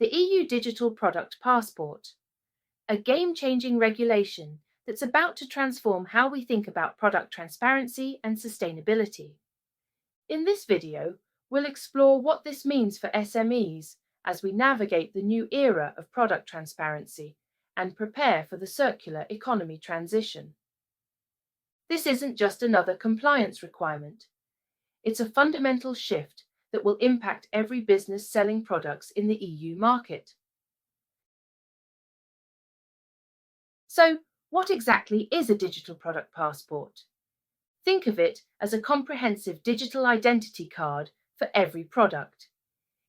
the EU Digital Product Passport, a game-changing regulation that's about to transform how we think about product transparency and sustainability. In this video, we'll explore what this means for SMEs as we navigate the new era of product transparency and prepare for the circular economy transition. This isn't just another compliance requirement. It's a fundamental shift that will impact every business selling products in the EU market. So, what exactly is a digital product passport? Think of it as a comprehensive digital identity card for every product.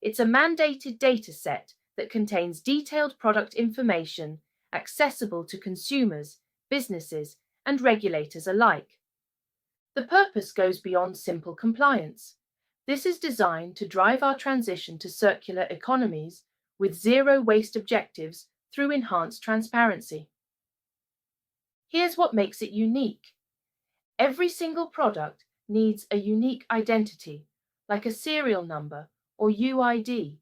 It's a mandated data set that contains detailed product information accessible to consumers, businesses, and regulators alike. The purpose goes beyond simple compliance. This is designed to drive our transition to circular economies with zero waste objectives through enhanced transparency. Here's what makes it unique. Every single product needs a unique identity, like a serial number or UID.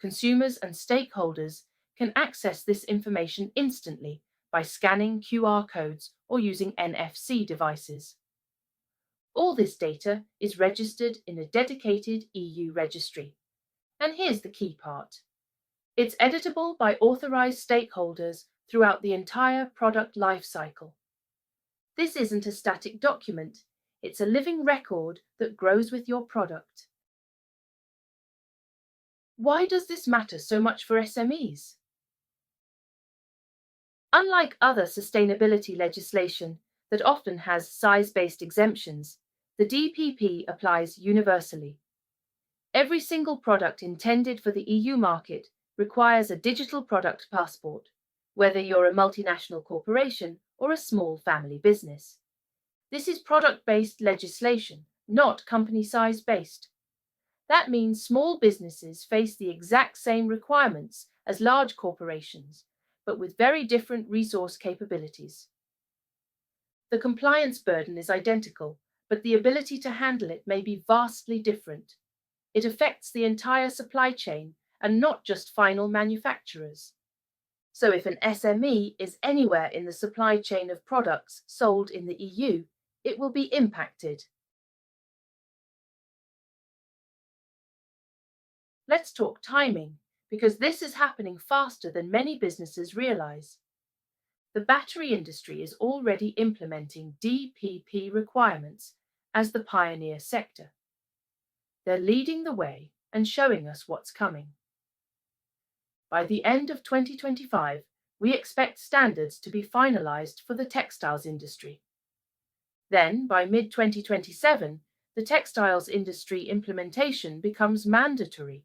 Consumers and stakeholders can access this information instantly by scanning QR codes or using NFC devices. All this data is registered in a dedicated EU registry. And here's the key part. It's editable by authorized stakeholders throughout the entire product lifecycle. This isn't a static document, it's a living record that grows with your product. Why does this matter so much for SMEs? Unlike other sustainability legislation that often has size-based exemptions, the DPP applies universally. Every single product intended for the EU market requires a digital product passport, whether you're a multinational corporation or a small family business. This is product-based legislation, not company size-based. That means small businesses face the exact same requirements as large corporations, but with very different resource capabilities. The compliance burden is identical, but the ability to handle it may be vastly different. It affects the entire supply chain and not just final manufacturers. So if an SME is anywhere in the supply chain of products sold in the EU, it will be impacted. Let's talk timing, because this is happening faster than many businesses realize. The battery industry is already implementing DPP requirements as the pioneer sector. They're leading the way and showing us what's coming. By the end of 2025, we expect standards to be finalized for the textiles industry. Then, by mid-2027, the textiles industry implementation becomes mandatory.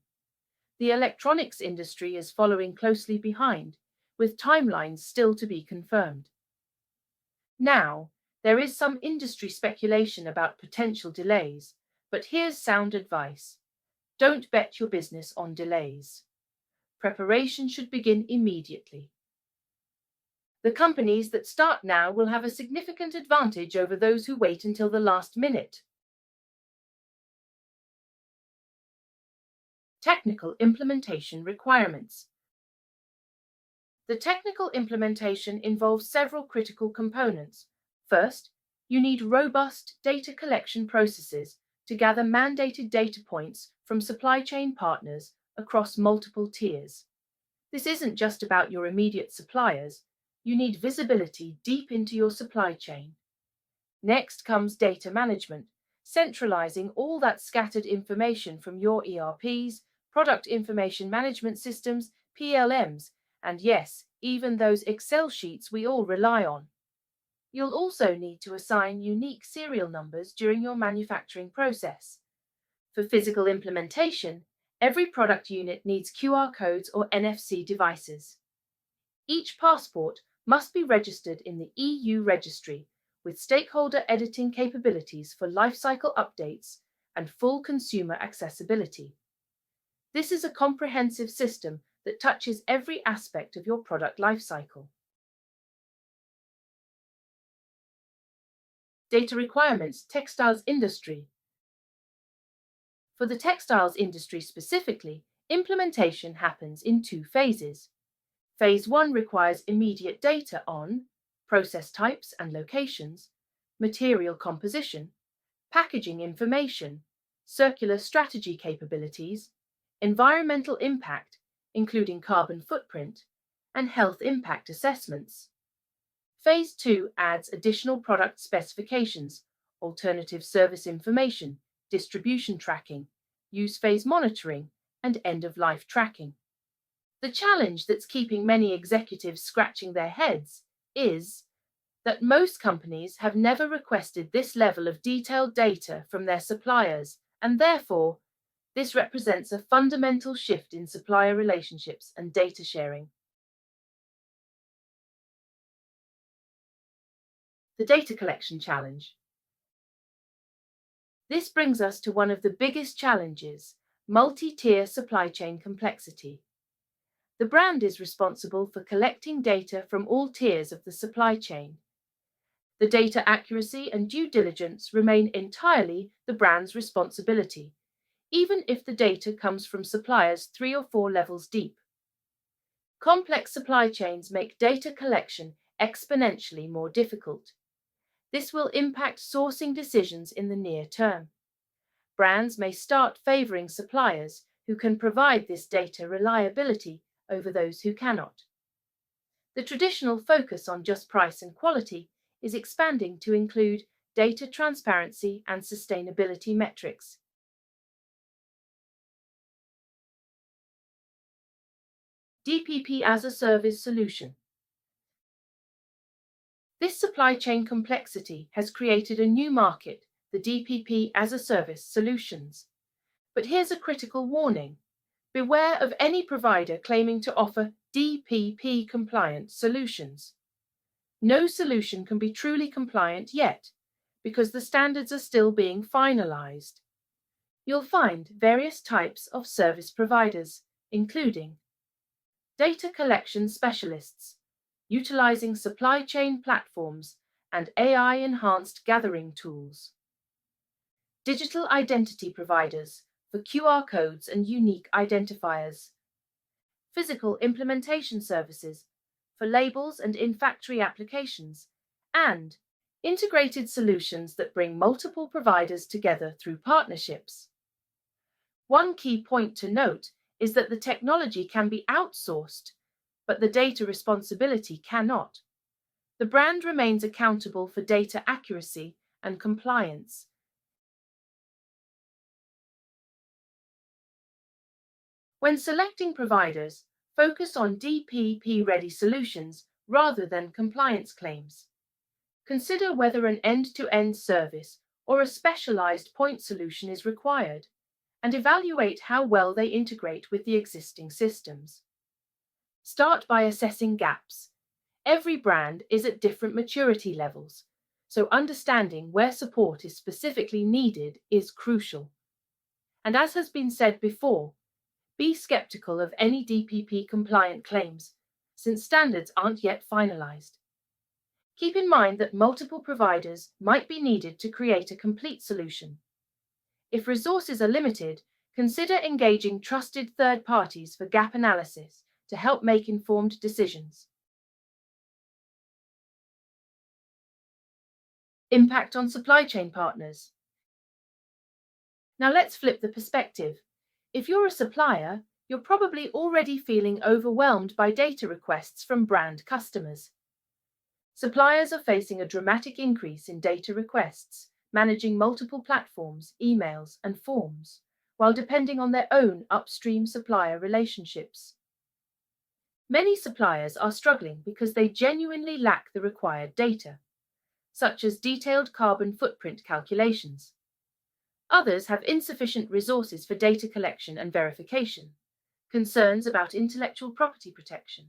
The electronics industry is following closely behind, with timelines still to be confirmed. Now, there is some industry speculation about potential delays, but here's sound advice. Don't bet your business on delays. Preparation should begin immediately. The companies that start now will have a significant advantage over those who wait until the last minute. Technical implementation requirements. The technical implementation involves several critical components. First, you need robust data collection processes to gather mandated data points from supply chain partners across multiple tiers. This isn't just about your immediate suppliers. You need visibility deep into your supply chain. Next comes data management, centralizing all that scattered information from your ERPs, product information management systems, PLMs, and yes, even those Excel sheets we all rely on. You'll also need to assign unique serial numbers during your manufacturing process. For physical implementation, every product unit needs QR codes or NFC devices. Each passport must be registered in the EU registry with stakeholder editing capabilities for lifecycle updates and full consumer accessibility. This is a comprehensive system that touches every aspect of your product lifecycle. Data requirements, textiles industry. For the textiles industry specifically, Implementation happens in two phases. Phase 1 requires immediate data on process types and locations, material composition, packaging information, circular strategy capabilities, environmental impact, including carbon footprint, and health impact assessments. Phase 2 adds additional product specifications, alternative service information, distribution tracking, use phase monitoring, and end-of-life tracking. The challenge that's keeping many executives scratching their heads is that most companies have never requested this level of detailed data from their suppliers, and therefore, this represents a fundamental shift in supplier relationships and data sharing. The data collection challenge. This brings us to one of the biggest challenges, multi-tier supply chain complexity. The brand is responsible for collecting data from all tiers of the supply chain. The data accuracy and due diligence remain entirely the brand's responsibility, even if the data comes from suppliers 3 or 4 levels deep. Complex supply chains make data collection exponentially more difficult. This will impact sourcing decisions in the near term. Brands may start favoring suppliers who can provide this data reliability over those who cannot. The traditional focus on just price and quality is expanding to include data transparency and sustainability metrics. DPP as a service solution. This supply chain complexity has created a new market, the DPP as a service solutions. But here's a critical warning. Beware of any provider claiming to offer DPP compliant solutions. No solution can be truly compliant yet, because the standards are still being finalized. You'll find various types of service providers, including data collection specialists, utilizing supply chain platforms and AI-enhanced gathering tools. Digital identity providers for QR codes and unique identifiers. Physical implementation services for labels and in-factory applications. And integrated solutions that bring multiple providers together through partnerships. One key point to note is that the technology can be outsourced, but the data responsibility cannot. The brand remains accountable for data accuracy and compliance. When selecting providers, focus on DPP-ready solutions rather than compliance claims. Consider whether an end-to-end service or a specialized point solution is required, and evaluate how well they integrate with the existing systems. Start by assessing gaps. Every brand is at different maturity levels, so understanding where support is specifically needed is crucial. And as has been said before, be skeptical of any DPP-compliant claims, since standards aren't yet finalized. Keep in mind that multiple providers might be needed to create a complete solution. If resources are limited, consider engaging trusted third parties for gap analysis to help make informed decisions. Impact on supply chain partners. Now let's flip the perspective. If you're a supplier, you're probably already feeling overwhelmed by data requests from brand customers. Suppliers are facing a dramatic increase in data requests, managing multiple platforms, emails, and forms, while depending on their own upstream supplier relationships. Many suppliers are struggling because they genuinely lack the required data, such as detailed carbon footprint calculations. Others have insufficient resources for data collection and verification, concerns about intellectual property protection,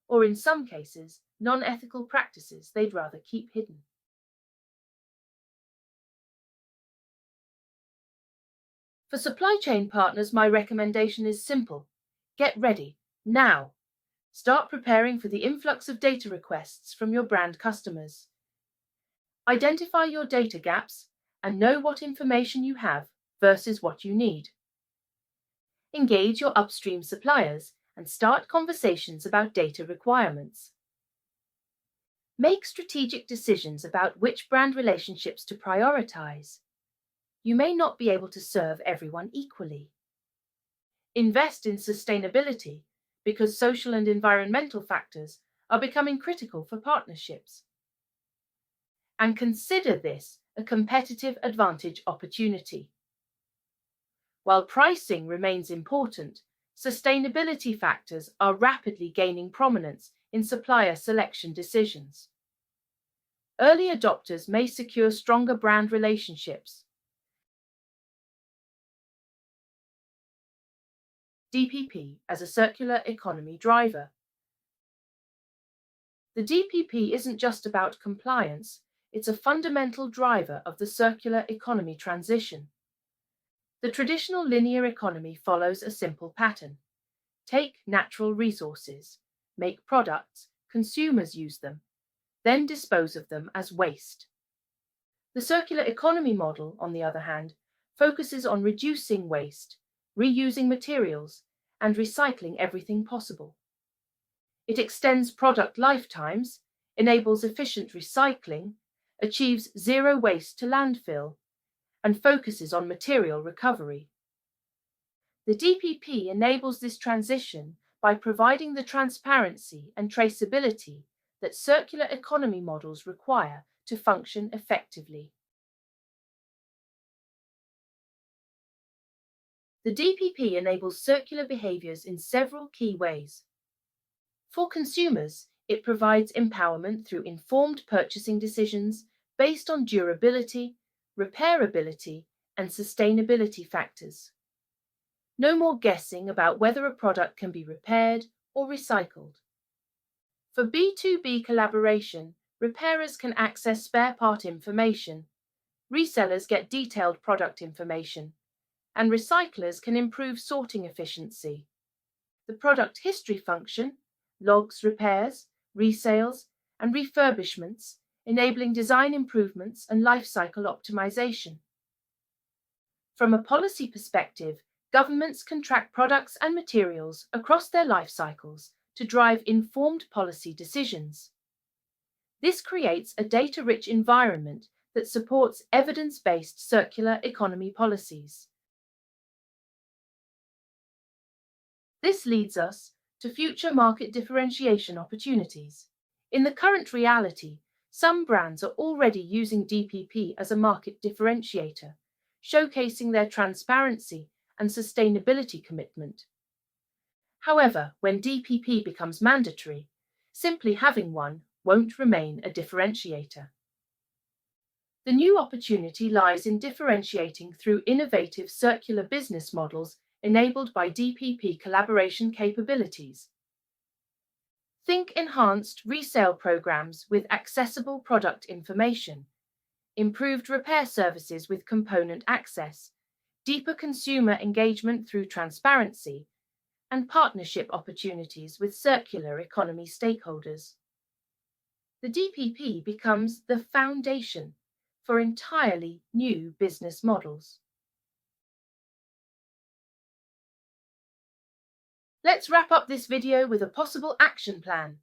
or in some cases, non-ethical practices they'd rather keep hidden. For supply chain partners, my recommendation is simple. Get ready, now. Start preparing for the influx of data requests from your brand customers. Identify your data gaps and know what information you have versus what you need. Engage your upstream suppliers and start conversations about data requirements. Make strategic decisions about which brand relationships to prioritize. You may not be able to serve everyone equally. Invest in sustainability because social and environmental factors are becoming critical for partnerships. And consider this a competitive advantage opportunity. While pricing remains important, sustainability factors are rapidly gaining prominence in supplier selection decisions. Early adopters may secure stronger brand relationships. DPP as a circular economy driver. The DPP isn't just about compliance, it's a fundamental driver of the circular economy transition. The traditional linear economy follows a simple pattern. Take natural resources, make products, consumers use them, then dispose of them as waste. The circular economy model, on the other hand, focuses on reducing waste, reusing materials, and recycling everything possible. It extends product lifetimes, enables efficient recycling, achieves zero waste to landfill, and focuses on material recovery. The DPP enables this transition by providing the transparency and traceability that circular economy models require to function effectively. The DPP enables circular behaviors in several key ways. For consumers, it provides empowerment through informed purchasing decisions based on durability, repairability, and sustainability factors. No more guessing about whether a product can be repaired or recycled. For B2B collaboration, repairers can access spare part information, resellers get detailed product information, and recyclers can improve sorting efficiency. The product history function logs repairs, resales, and refurbishments, enabling design improvements and lifecycle optimization. From a policy perspective, governments can track products and materials across their life cycles to drive informed policy decisions. This creates a data-rich environment that supports evidence-based circular economy policies. This leads us to future market differentiation opportunities. In the current reality, some brands are already using DPP as a market differentiator, showcasing their transparency and sustainability commitment. However, when DPP becomes mandatory, simply having one won't remain a differentiator. The new opportunity lies in differentiating through innovative circular business models enabled by DPP collaboration capabilities. Think enhanced resale programs with accessible product information, improved repair services with component access, deeper consumer engagement through transparency, and partnership opportunities with circular economy stakeholders. The DPP becomes the foundation for entirely new business models. Let's wrap up this video with a possible action plan.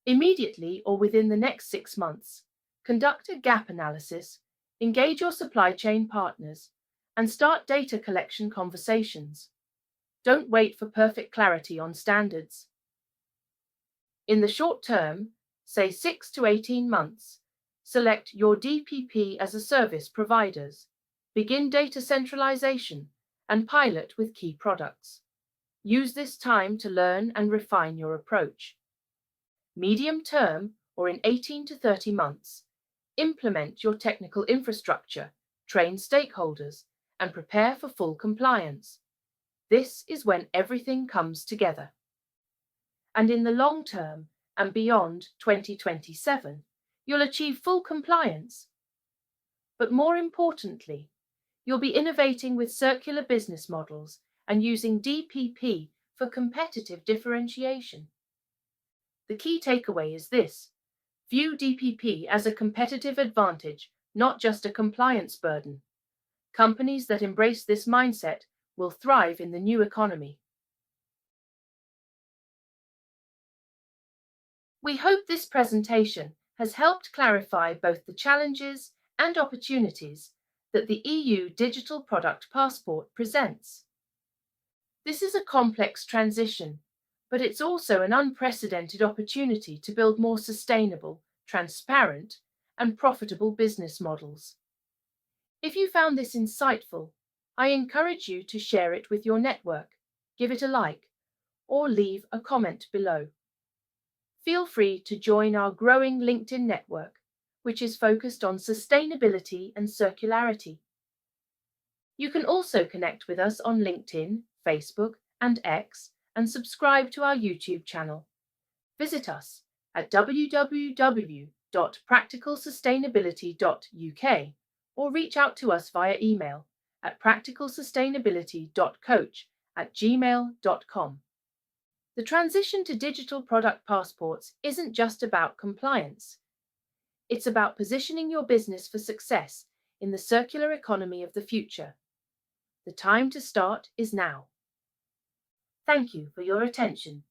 Immediately or within the next 6 months, conduct a gap analysis, engage your supply chain partners, and start data collection conversations. Don't wait for perfect clarity on standards. In the short term, say 6 to 18 months, select your DPP as a service providers, begin data centralization, and pilot with key products. Use this time to learn and refine your approach. Medium term, or in 18 to 30 months, implement your technical infrastructure, train stakeholders, and prepare for full compliance. This is when everything comes together. And in the long term, and beyond 2027, you'll achieve full compliance. But more importantly, you'll be innovating with circular business models and using DPP for competitive differentiation. The key takeaway is this: view DPP as a competitive advantage, not just a compliance burden. Companies that embrace this mindset will thrive in the new economy. We hope this presentation has helped clarify both the challenges and opportunities that the EU Digital Product Passport presents. This is a complex transition, but it's also an unprecedented opportunity to build more sustainable, transparent, and profitable business models. If you found this insightful, I encourage you to share it with your network, give it a like, or leave a comment below. Feel free to join our growing LinkedIn network, which is focused on sustainability and circularity. You can also connect with us on LinkedIn, Facebook, and X, and subscribe to our YouTube channel. Visit us at www.practicalsustainability.uk or reach out to us via email at practicalsustainability.coach@gmail.com. The transition to digital product passports isn't just about compliance. It's about positioning your business for success in the circular economy of the future. The time to start is now. Thank you for your attention.